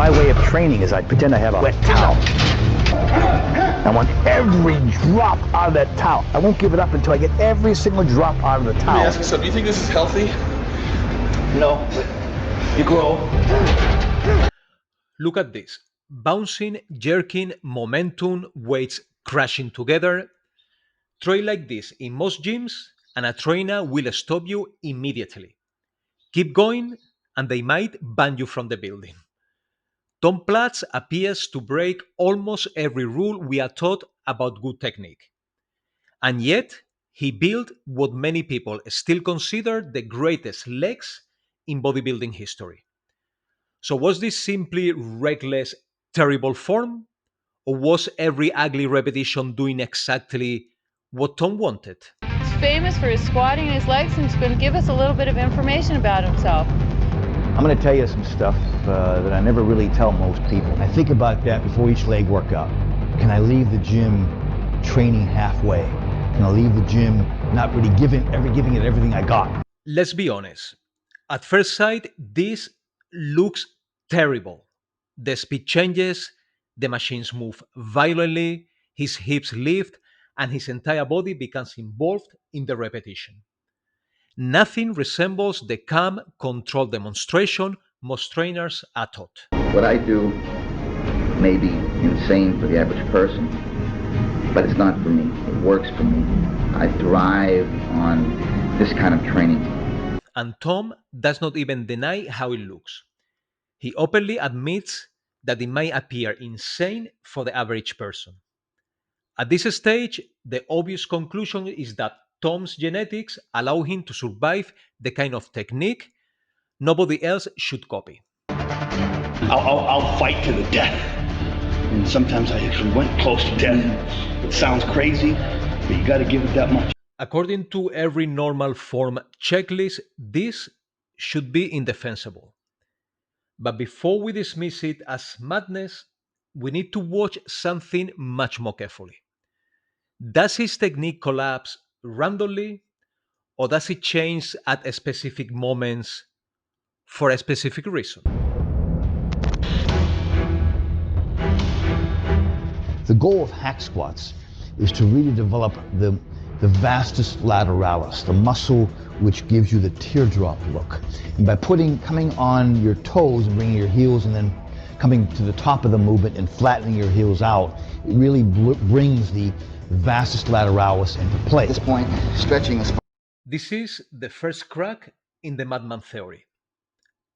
My way of training is I pretend I have a wet towel. I want every drop out of that towel. I won't give it up until I get every single drop out of the towel. Let me ask you something. Do you think this is healthy? No, but you grow. Look at this. Bouncing, jerking, momentum, weights crashing together. Train like this in most gyms and a trainer will stop you immediately. Keep going and they might ban you from the building. Tom Platz appears to break almost every rule we are taught about good technique. And yet, he built what many people still consider the greatest legs in bodybuilding history. So was this simply reckless, terrible form? Or was every ugly repetition doing exactly what Tom wanted? He's famous for his squatting and his legs, and he's going to give us a little bit of information about himself. I'm going to tell you some stuff that I never really tell most people. I think about that before each leg workout. Can I leave the gym training halfway? Can I leave the gym not really giving it everything I got? Let's be honest. At first sight, this looks terrible. The speed changes, the machines move violently, his hips lift, and his entire body becomes involved in the repetition. Nothing resembles the calm, controlled demonstration most trainers are taught. What I do may be insane for the average person, but it's not for me. It works for me. I thrive on this kind of training. And Tom does not even deny how it looks. He openly admits that it might appear insane for the average person. At this stage, the obvious conclusion is that Tom's genetics allow him to survive the kind of technique nobody else should copy. I'll fight to the death. And sometimes I actually went close to death. It sounds crazy, but you got to give it that much. According to every normal form checklist, this should be indefensible. But before we dismiss it as madness, we need to watch something much more carefully. Does his technique collapse randomly, or does it change at specific moments for a specific reason? The goal of hack squats is to really develop the vastus lateralis, the muscle which gives you the teardrop look. And by coming on your toes and bringing your heels and then coming to the top of the movement and flattening your heels out, it really brings the vastus lateralis into play. At this point, stretching is. This is the first crack in the madman theory.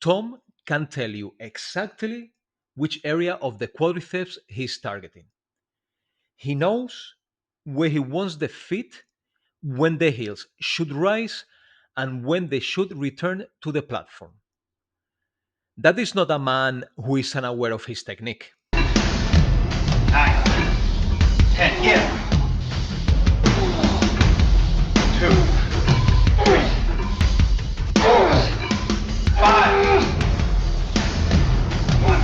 Tom can tell you exactly which area of the quadriceps he's targeting. He knows where he wants the feet, when the heels should rise, and when they should return to the platform. That is not a man who is unaware of his technique. 9, 10, give. 2, 3, 4, 5. 1,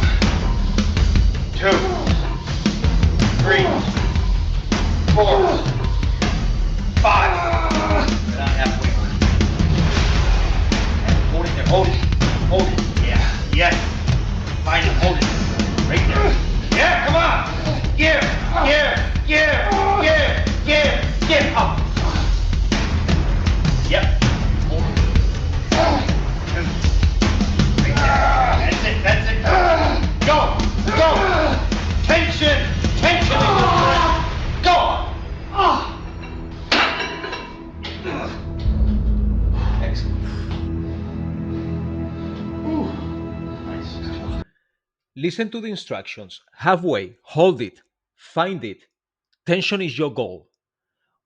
2, 3, 4, 5. We're not halfway. Hold it there. Hold it. Hold it. Yeah. Yes. Find it. Hold it. Right there. Yeah. Come on. Give. Up. Yep. Hold it. 2. Right there. That's it. Go. Tension. Go. Excellent. Nice. Listen to the instructions. Halfway, hold it, find it. Tension is your goal.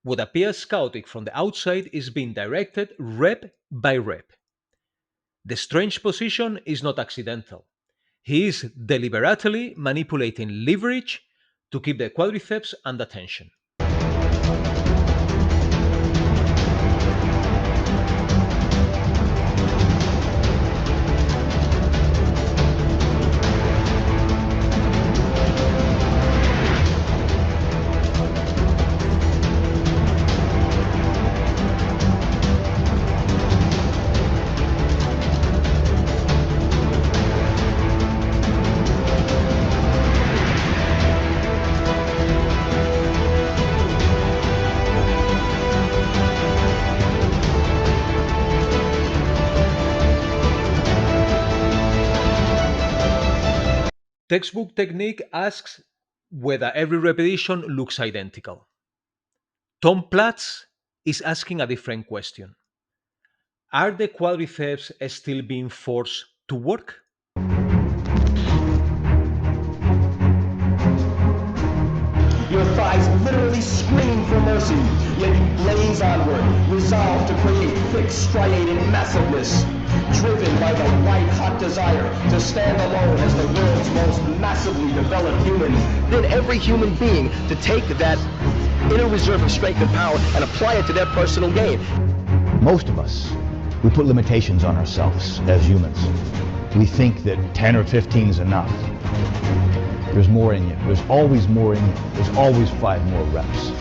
What appears chaotic from the outside is being directed rep by rep. The strange position is not accidental. He is deliberately manipulating leverage to keep the quadriceps under tension. Textbook technique asks whether every repetition looks identical. Tom Platz is asking a different question. Are the quadriceps still being forced to work? Your thighs literally scream for mercy, yet you blaze onward, resolved to create thick striated massiveness, driven by the white-hot desire to stand alone as the world's most massively developed human. Then every human being to take that inner reserve of strength and power and apply it to their personal gain. Most of us, we put limitations on ourselves as humans. We think that 10 or 15 is enough. There's more in you. There's always more in you. There's always 5 more reps.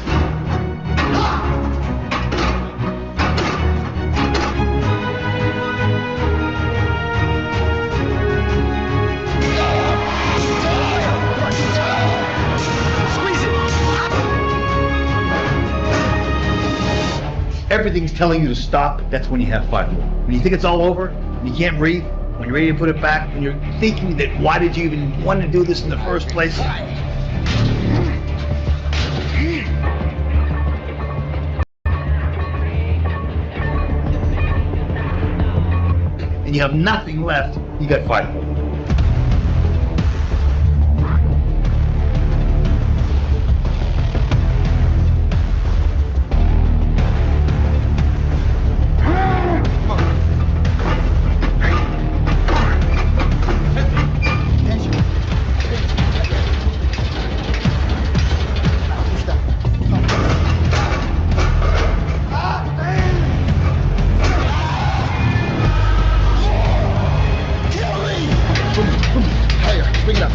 Everything's telling you to stop. That's when you have 5 more. When you think it's all over, and you can't breathe, when you're ready to put it back, when you're thinking that why did you even want to do this in the first place? And you have nothing left, you got 5 more. Bring it up.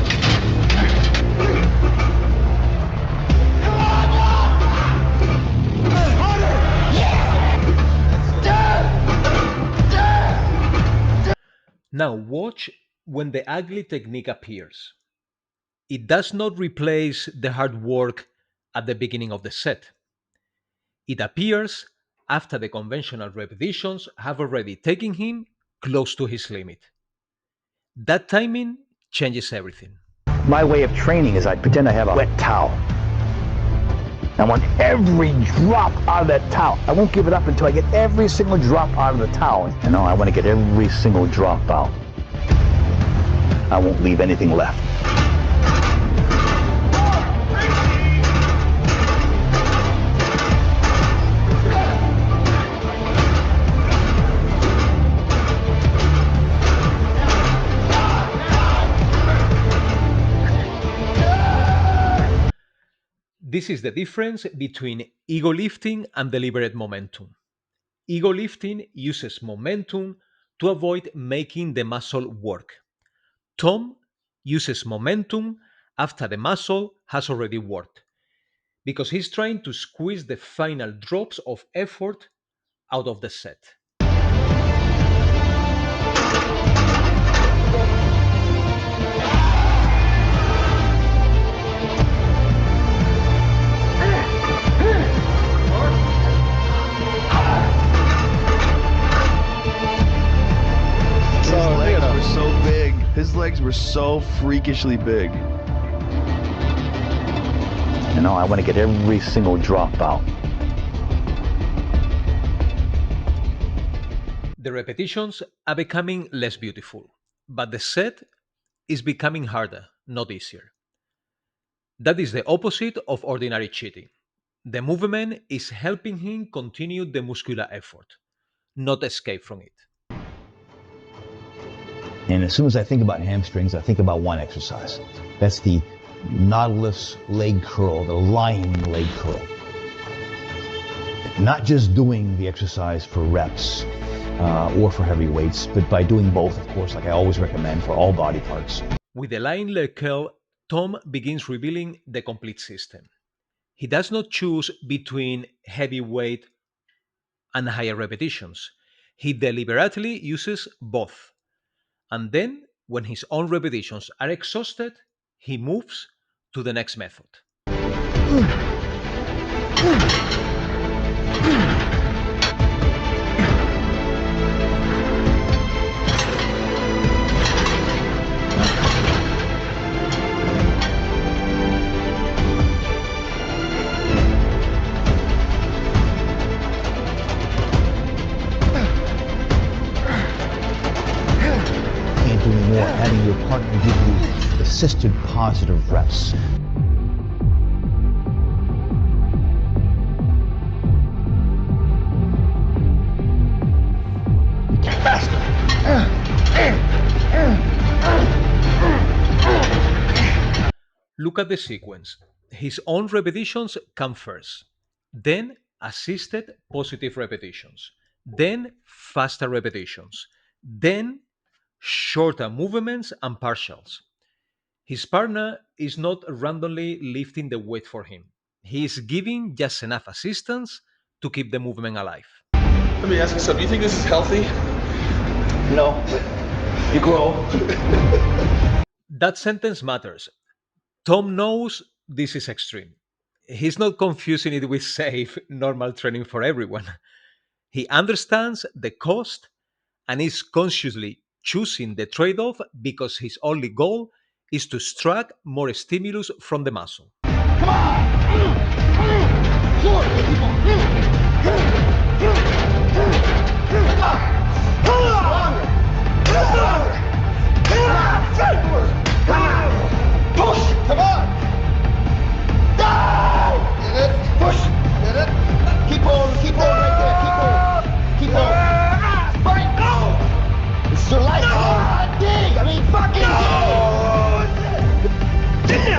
Now watch when the ugly technique appears. It does not replace the hard work at the beginning of the set. It appears after the conventional repetitions have already taken him close to his limit. That timing changes everything. My way of training is I pretend I have a wet towel. I want every drop out of that towel. I won't give it up until I get every single drop out of the towel. You know, I want to get every single drop out. I won't leave anything left. This is the difference between ego lifting and deliberate momentum. Ego lifting uses momentum to avoid making the muscle work. Tom uses momentum after the muscle has already worked, because he's trying to squeeze the final drops of effort out of the set. His legs were so freakishly big. You know, I want to get every single drop out. The repetitions are becoming less beautiful, but the set is becoming harder, not easier. That is the opposite of ordinary cheating. The movement is helping him continue the muscular effort, not escape from it. And as soon as I think about hamstrings, I think about one exercise. That's the Nautilus leg curl, the lion leg curl. Not just doing the exercise for reps or for heavy weights, but by doing both, of course, like I always recommend for all body parts. With the lion leg curl, Tom begins revealing the complete system. He does not choose between heavy weight and higher repetitions. He deliberately uses both. And then, when his own repetitions are exhausted, he moves to the next method. more, having your partner give you assisted positive reps. Look at the sequence. His own repetitions come first, then assisted positive repetitions, then faster repetitions, then shorter movements and partials. His partner is not randomly lifting the weight for him. He is giving just enough assistance to keep the movement alive. Let me ask you something. Do you think this is healthy? No, but you grow. That sentence matters. Tom knows this is extreme. He's not confusing it with safe, normal training for everyone. He understands the cost and is consciously choosing the trade off because his only goal is to extract more stimulus from the muscle. Push! Come on! Push! Keep on right there. Keep on. Right, go! This is your life. Come on, dig! I mean, fucking dig!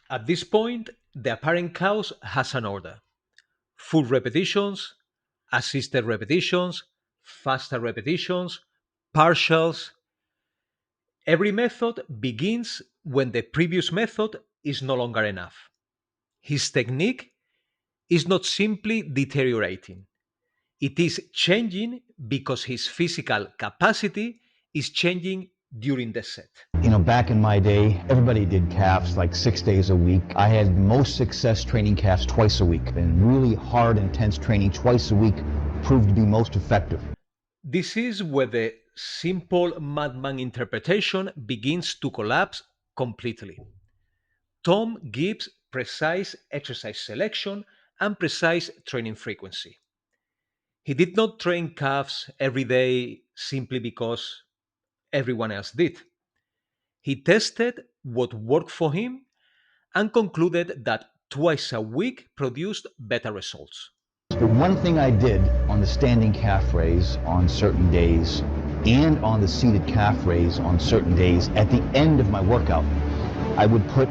At this point, the apparent chaos has an order: full repetitions, assisted repetitions, faster repetitions, partials. Every method begins when the previous method is no longer enough. His technique is not simply deteriorating, it is changing because his physical capacity is changing during the set. Back in my day, everybody did calves like 6 days a week. I had most success training calves twice a week, and really hard, intense training twice a week proved to be most effective. This is where the simple madman interpretation begins to collapse completely. Tom gives precise exercise selection and precise training frequency. He did not train calves every day simply because everyone else did. He tested what worked for him and concluded that twice a week produced better results. The one thing I did on the standing calf raise on certain days and on the seated calf raise on certain days, at the end of my workout, I would put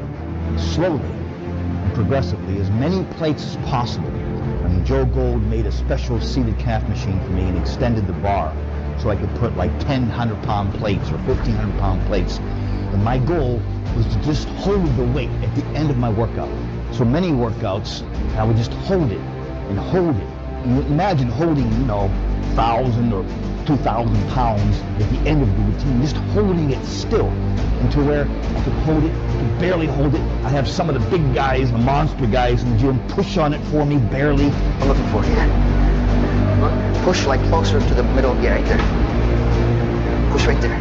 slowly and progressively as many plates as possible. I mean, Joe Gold made a special seated calf machine for me and extended the bar so I could put like 10 100-pound plates or 1,500-pound plates. And my goal was to just hold the weight at the end of my workout. So many workouts, I would just hold it and hold it. And imagine holding, 1,000 or 2,000 pounds at the end of the routine, just holding it still until where I could hold it, I could barely hold it. I have some of the big guys, the monster guys in the gym push on it for me, barely. I'm looking for you. Push like closer to the middle. Yeah, right there. Push right there.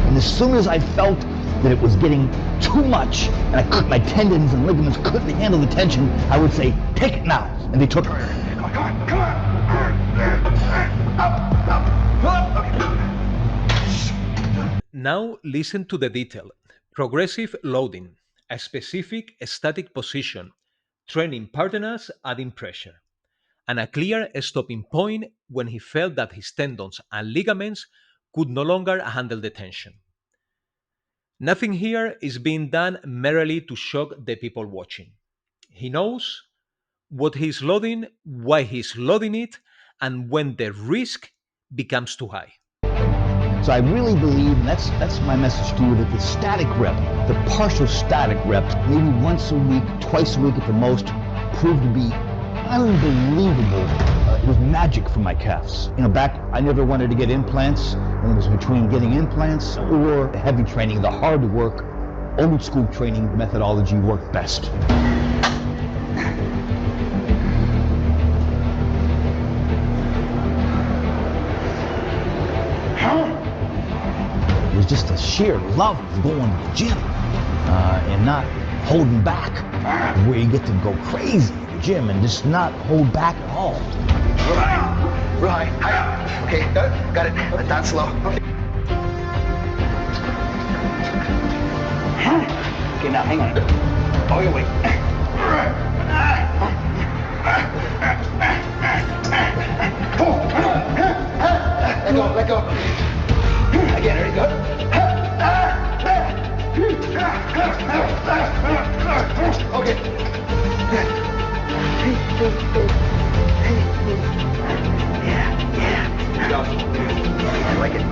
And as soon as I felt that it was getting too much, and my tendons and ligaments couldn't handle the tension, I would say, take it now. And they took it. Come on. Now listen to the detail. Progressive loading, a specific static position, training partners adding pressure, and a clear stopping point when he felt that his tendons and ligaments could no longer handle the tension. Nothing here is being done merely to shock the people watching. He knows what he's loading, why he's loading it, and when the risk becomes too high. So I really believe, and that's my message to you, that the static rep, the partial static reps, maybe once a week, twice a week at the most, proved to be unbelievable. It was magic for my calves. Back, I never wanted to get implants, and it was between getting implants or heavy training, the hard work, old school training methodology worked best. It was just the sheer love of going to the gym and not holding back, where you get to go crazy in the gym and just not hold back at all. Real high. High. Okay, got it. Let down slow. Okay, now hang on. All your weight. Let go. Again, ready, go. Okay. Yeah. Go. I like it.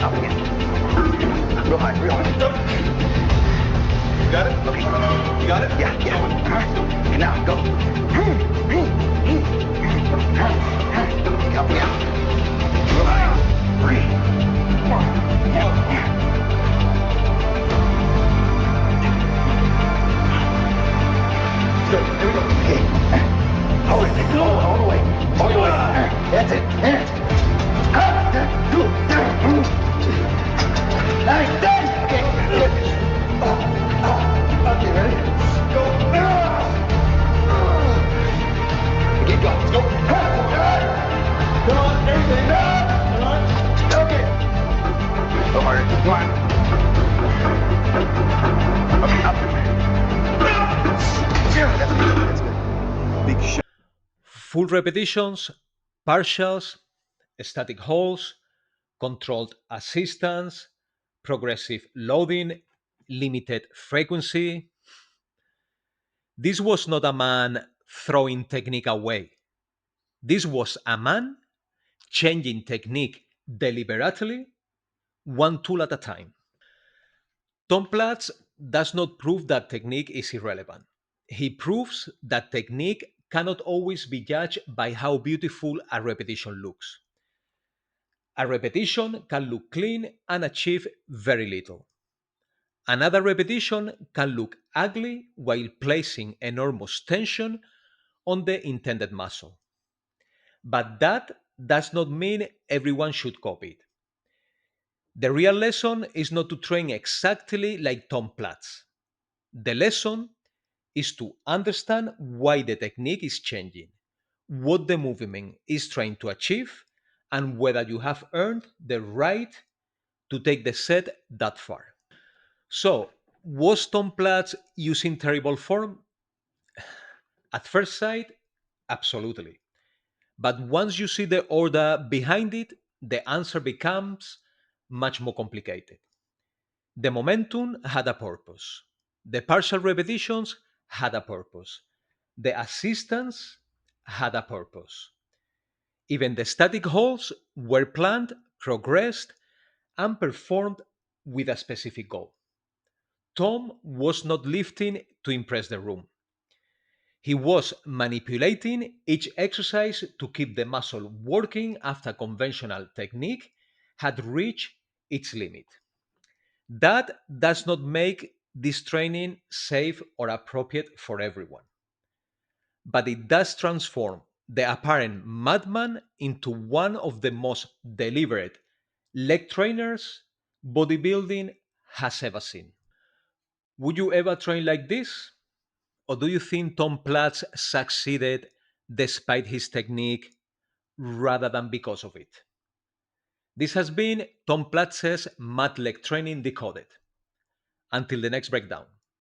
Up again. Real high. You got it? Okay. You got it? Yeah. Okay, now, go. Up again. Real high. 3, 4. Good. Here we go. Okay. Hold it. All the way. All the way. That's it. There. Up. 2. 9. 10. Okay. Good. Okay, ready? Go. Okay, go. Let's go. Come on, everything. Come on. Okay. Go harder. Come on. Okay, up. That's good. Big shot. Full repetitions, partials, static holds, controlled assistance, progressive loading, limited frequency. This was not a man throwing technique away. This was a man changing technique deliberately, one tool at a time. Tom Platz does not prove that technique is irrelevant. He proves that technique cannot always be judged by how beautiful a repetition looks. A repetition can look clean and achieve very little. Another repetition can look ugly while placing enormous tension on the intended muscle. But that does not mean everyone should copy it. The real lesson is not to train exactly like Tom Platz. The lesson is to understand why the technique is changing, what the movement is trying to achieve, and whether you have earned the right to take the set that far. So, was Tom Platz using terrible form? At first sight, absolutely. But once you see the order behind it, the answer becomes much more complicated. The momentum had a purpose. The partial repetitions had a purpose. The assistance had a purpose. Even the static holds were planned, progressed, and performed with a specific goal. Tom was not lifting to impress the room. He was manipulating each exercise to keep the muscle working after conventional technique had reached its limit. That does not make this training safe or appropriate for everyone, but it does transform the apparent madman into one of the most deliberate leg trainers bodybuilding has ever seen. Would you ever train like this? Or do you think Tom Platz succeeded despite his technique rather than because of it? This has been Tom Platz's Mad Leg Training Decoded. Until the next breakdown.